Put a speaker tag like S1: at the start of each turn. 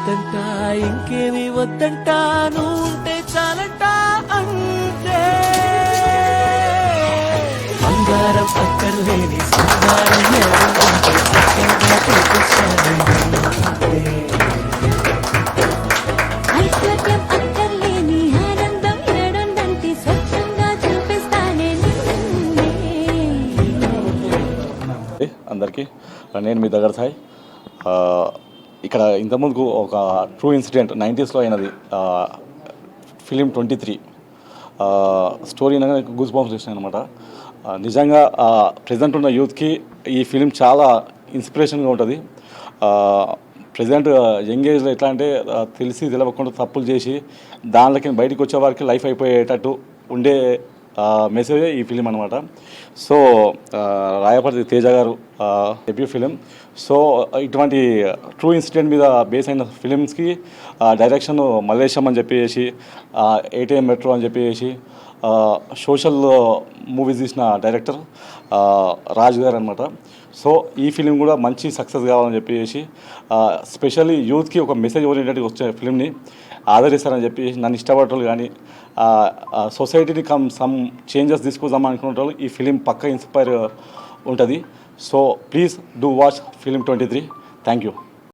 S1: వద్దంట ఇంకేమి వద్దంట నువ్వు ఉంటే చాలంట అంటే బంగారం అక్కర్లేని సింగారం ఎవరంటే సత్యంగా చూపిస్తానండి
S2: ఐశ్వర్యం అక్కర్లేని ఆనందం ఏడుందంటే స్వచ్ఛంగా చూపిస్తానే నిన్నే.
S3: అందరికీ నేను మీ దగ్గర సాయి. ఇక్కడ ఇంతకుముందుకు ఒక ట్రూ ఇన్సిడెంట్ 90s అయినది ఫిలిం 23 స్టోరీ అనగా గూస్ బాంబ్స్ చేసినాయి అనమాట. నిజంగా ప్రజెంట్ ఉన్న యూత్కి ఈ ఫిలిం చాలా ఇన్స్పిరేషన్గా ఉంటుంది. ప్రజెంట్ యంగ్ ఏజ్లో ఎట్లా అంటే తెలిసి తెలవకుండా తప్పులు చేసి దానిలోకి బయటకు వచ్చే వారికి లైఫ్ అయిపోయేటట్టు ఉండే మెసేజ్ ఈ ఫిలిం అనమాట. సో రాయపర్తి తేజ గారు డెబ్యూ ఫిలిం. సో ఇటువంటి ట్రూ ఇన్సిడెంట్ మీద బేస్ అయిన ఫిలిమ్స్కి డైరెక్షన్ మల్లేశం అని చెప్పేసి ఏటీఎం మెట్రో అని చెప్పేసి సోషల్ మూవీస్ తీసిన డైరెక్టర్ రాజ్ గారు అనమాట. సో ఈ ఫిలిం కూడా మంచి సక్సెస్ కావాలని చెప్పేసి స్పెషల్లీ యూత్కి ఒక మెసేజ్ ఓరియంటెడ్గా వచ్చే ఫిలింని ఆదరిస్తారని చెప్పి నన్ను ఇష్టపడేవాళ్ళు కానీ సొసైటీని సమ్ చేంజెస్ తీసుకుందాం అనుకునే వాళ్ళు ఈ ఫిలిం పక్కా ఇన్స్పైర్ ఉంటుంది. So please do watch film 23. Thank you.